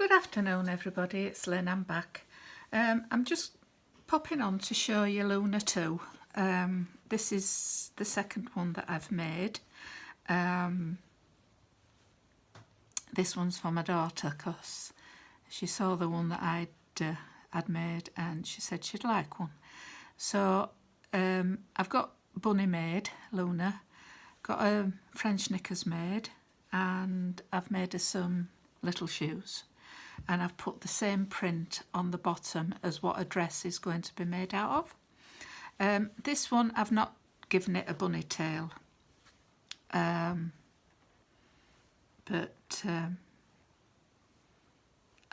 Good afternoon everybody, it's Lynn, I'm back. I'm just popping on to show you Luna 2. This is the second one that I've made. This one's for my daughter because she saw the one that I'd made and she said she'd like one. So I've got Bunny made, Luna, got a French knickers made, and I've made her some little shoes. And I've put the same print on the bottom as what a dress is going to be made out of. This one I've not given it a bunny tail, but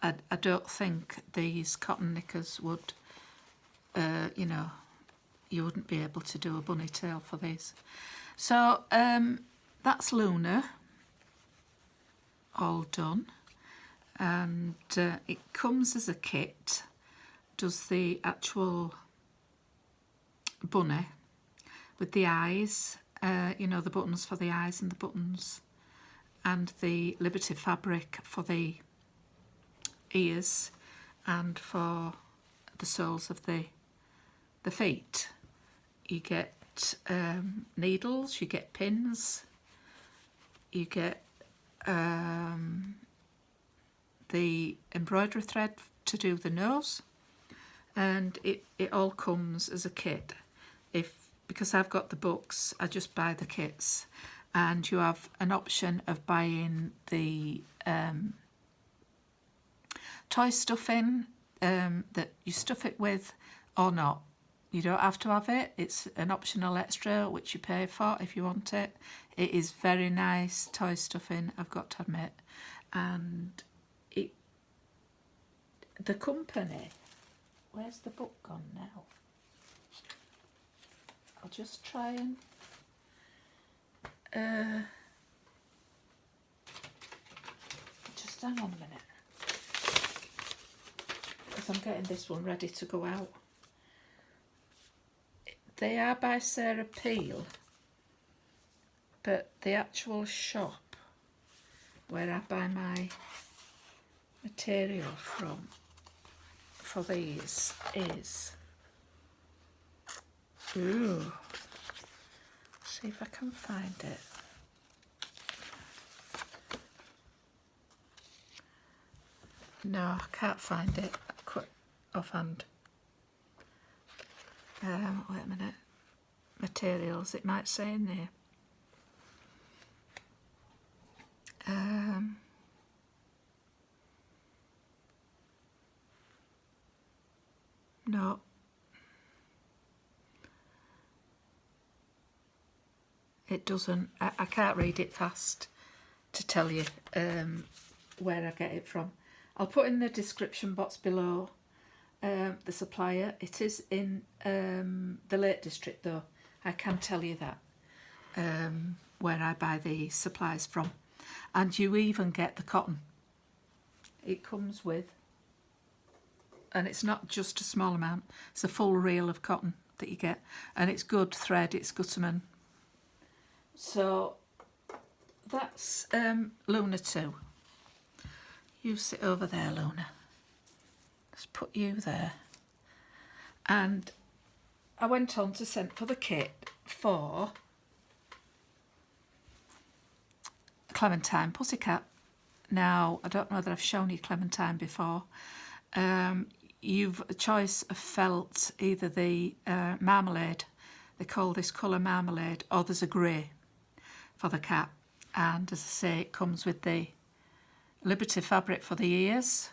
I don't think these cotton knickers would, you know, you wouldn't be able to do a bunny tail for these. So that's Luna, all done. And it comes as a kit, does the actual bunny with the eyes, you know, the buttons for the eyes and the buttons, and the Liberty fabric for the ears and for the soles of the feet. You get needles, you get pins, you get the embroidery thread to do the nose, and it all comes as a kit. Because I've got the books, I just buy the kits, and you have an option of buying the toy stuffing that you stuff it with or not. You don't have to have it, it's an optional extra which you pay for if you want it. It is very nice toy stuffing, I've got to admit. And the company, where's the book gone now? I'll just try and just hang on a minute, because I'm getting this one ready to go out. They are by Sarah Peel, but the actual shop where I buy my material from for these is, ooh, see if I can find it. No, I can't find it quick offhand. Wait a minute, materials, it might say in there. No, it doesn't. I can't read it fast to tell you where I get it from. I'll put in the description box below the supplier. It is in the Lake District though, I can tell you that, where I buy the supplies from. And you even get the cotton. It comes with, and it's not just a small amount, it's a full reel of cotton that you get, and it's good thread, it's Gutterman. So that's Luna 2. You sit over there, Luna. Let's put you there. And I went on to send for the kit for Clementine Pussycat. Now, I don't know that I've shown you Clementine before. You've a choice of felt, either the marmalade, they call this colour marmalade, or there's a grey for the cat. And as I say, it comes with the Liberty fabric for the ears,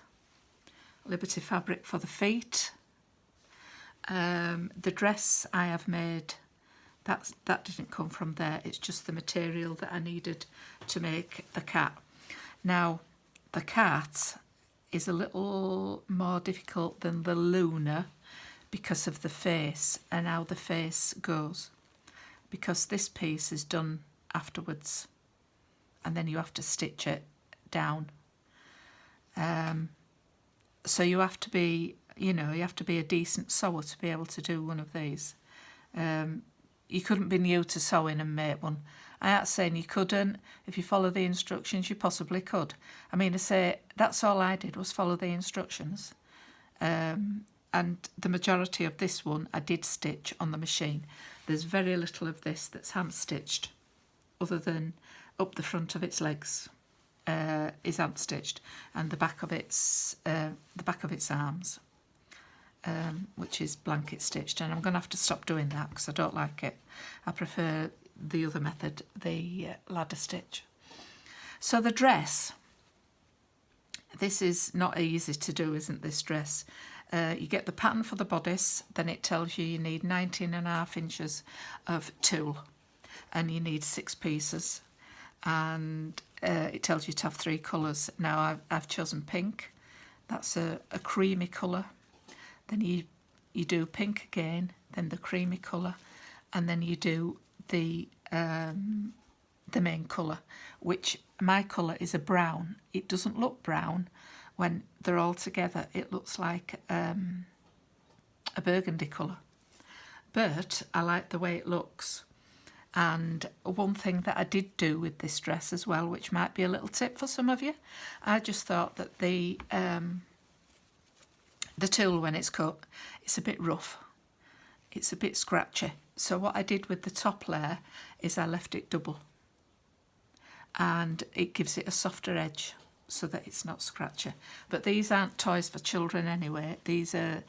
Liberty fabric for the feet. The dress I have made, that didn't come from there, it's just the material that I needed to make the cat. Now, the cat is a little more difficult than the Luna because of the face and how the face goes, because this piece is done afterwards and then you have to stitch it down. So you have to be, you know, you have to be a decent sewer to be able to do one of these. You couldn't be new to sewing and make one. I ain't saying you couldn't. If you follow the instructions, you possibly could. I mean, I say that's all I did was follow the instructions. And the majority of this one I did stitch on the machine. There's very little of this that's hand stitched, other than up the front of its legs is hand stitched, and the back of its arms, which is blanket stitched. And I'm going to have to stop doing that because I don't like it. I prefer the other method, the ladder stitch. So the dress, this is not easy to do, isn't this dress? You get the pattern for the bodice, then it tells you need 19.5 inches of tulle, and you need 6 pieces, and it tells you to have 3 colours. Now I've chosen pink. That's a creamy colour. Then you do pink again, then the creamy colour, and then you do the main colour, which my colour is a brown. It doesn't look brown when they're all together. It looks like a burgundy colour, but I like the way it looks. And one thing that I did do with this dress as well, which might be a little tip for some of you, I just thought that the tulle, when it's cut, it's a bit rough, it's a bit scratchy. So what I did with the top layer is I left it double, and it gives it a softer edge so that it's not scratchy. But these aren't toys for children anyway. These are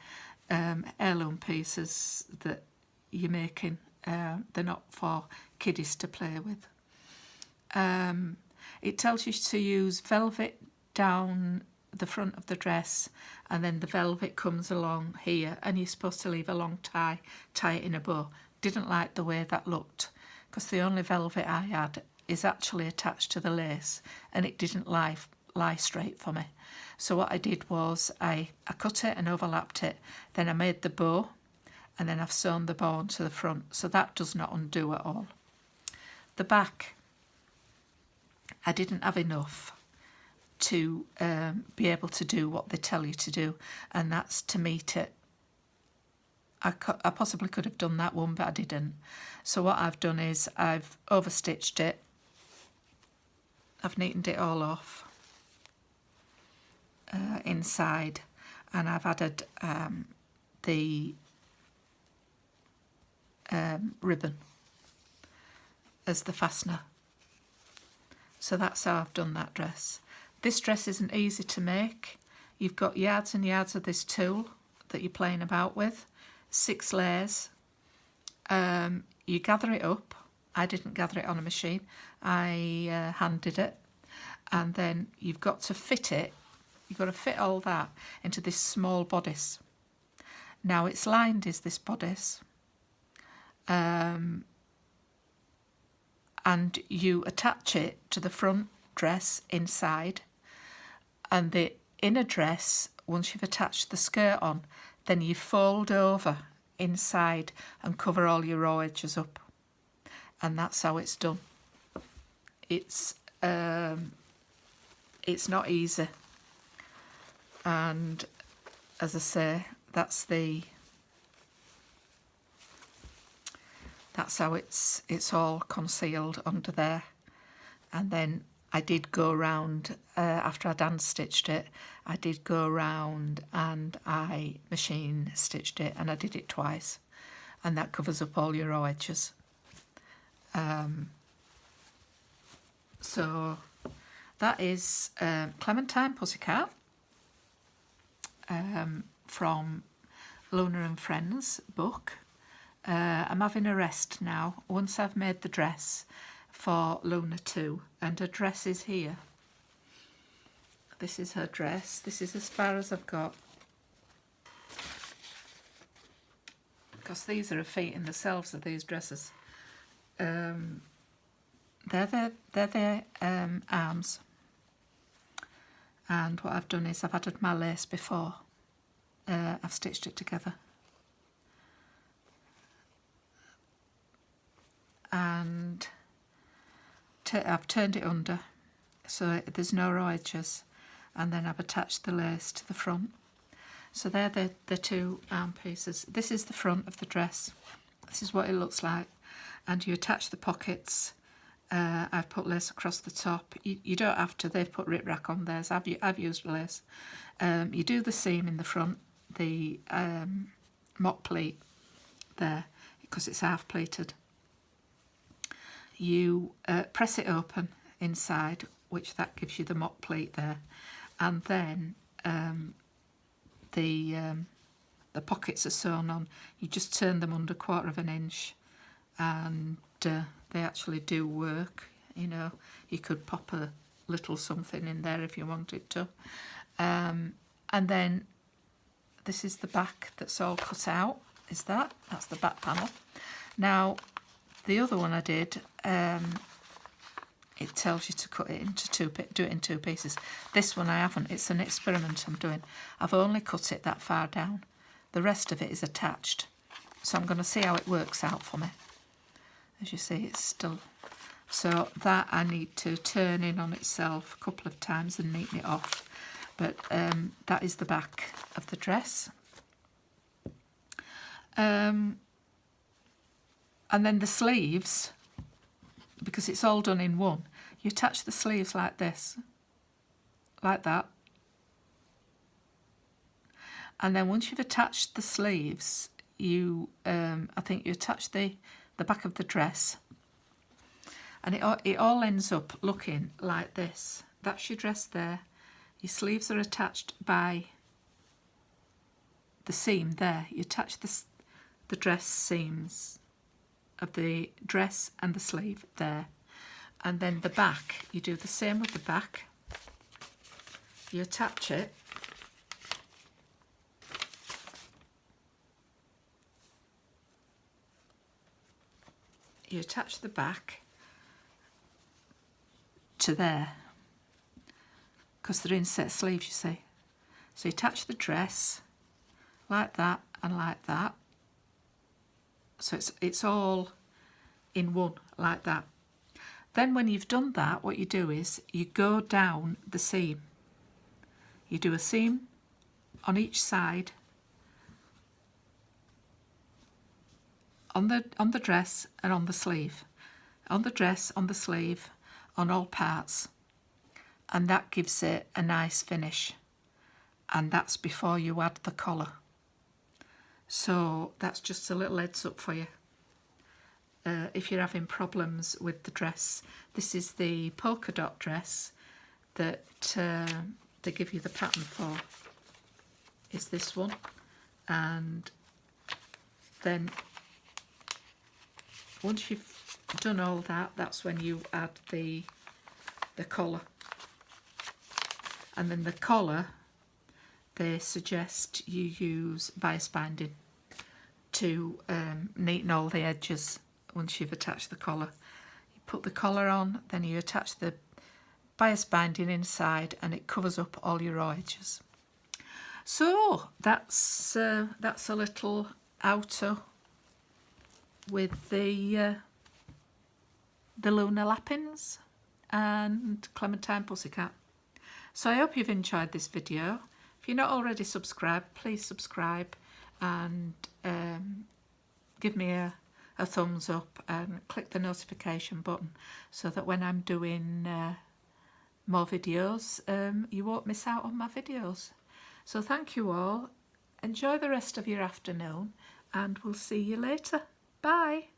heirloom pieces that you're making. They're not for kiddies to play with. It tells you to use velvet down the front of the dress, and then the velvet comes along here, and you're supposed to leave a long tie it in a bow. Didn't like the way that looked, because the only velvet I had is actually attached to the lace, and it didn't lie straight for me. So what I did was I cut it and overlapped it, then I made the bow, and then I've sewn the bow onto the front, so that does not undo at all. The back, I didn't have enough to be able to do what they tell you to do, and that's to meet it. I possibly could have done that one, but I didn't. So what I've done is I've overstitched it, I've neatened it all off inside, and I've added the ribbon as the fastener. So that's how I've done that dress. This dress isn't easy to make. You've got yards and yards of this tulle that you're playing about with, 6 layers. You gather it up. I didn't gather it on a machine. I hand did it. And then you've got to fit it. You've got to fit all that into this small bodice. Now it's lined, is this bodice. And you attach it to the front dress inside, and the inner dress, once you've attached the skirt on, then you fold over inside and cover all your raw edges up, and that's how it's done. It's not easy, and as I say, that's how it's all concealed under there. And then I did go round, after I'd hand stitched it, I did go round and I machine stitched it, and I did it twice, and that covers up all your raw edges. So that is Clementine Pussycat from Luna and Friends book. I'm having a rest now once I've made the dress for Luna too, and her dress is here. This is her dress. This is as far as I've got, because these are her feet in themselves of these dresses. They're their arms, and what I've done is I've added my lace before I've stitched it together. And I've turned it under so there's no raw edges, and then I've attached the lace to the front. So they're the 2 arm pieces. This is the front of the dress. This is what it looks like, and you attach the pockets I've put lace across the top. You don't have to, they've put rip-rack on theirs. I've used lace. You do the seam in the front, the mock pleat there, because it's half pleated. You press it open inside, which that gives you the mock pleat there, and then the pockets are sewn on. You just turn them under 1/4 inch, and they actually do work. You know, you could pop a little something in there if you wanted to. And then this is the back that's all cut out. That's the back panel. Now, the other one I did, it tells you to cut it into do it in 2 pieces. This one I haven't. It's an experiment I'm doing. I've only cut it that far down. The rest of it is attached. So I'm going to see how it works out for me. As you see, it's still... So that I need to turn in on itself a couple of times and neaten it off. But that is the back of the dress. And then the sleeves, because it's all done in one, you attach the sleeves like this, like that. And then once you've attached the sleeves, you, I think you attach the back of the dress, and it all ends up looking like this. That's your dress there. Your sleeves are attached by the seam there. You attach the dress seams of the dress and the sleeve there. And then the back, you do the same with the back. You attach it. You attach the back to there, because they're inset sleeves, you see. So you attach the dress like that and like that. So it's all in one like that. Then when you've done that, what you do is you go down the seam. You do a seam on each side on the dress and on the sleeve. On the dress, on the sleeve, on all parts. And that gives it a nice finish. And that's before you add the collar. So that's just a little heads up for you. If you're having problems with the dress, this is the polka dot dress that they give you the pattern for. Is this one, and then once you've done all that, that's when you add the collar. And then the collar, they suggest you use bias binding to neaten all the edges. Once you've attached the collar, you put the collar on, then you attach the bias binding inside, and it covers up all your raw edges. So that's a little outer with the Luna Lappins and Clementine Pussycat. So I hope you've enjoyed this video. If you're not already subscribed, please subscribe and give me a thumbs up and click the notification button so that when I'm doing more videos, you won't miss out on my videos. So thank you all. Enjoy the rest of your afternoon, and we'll see you later. Bye.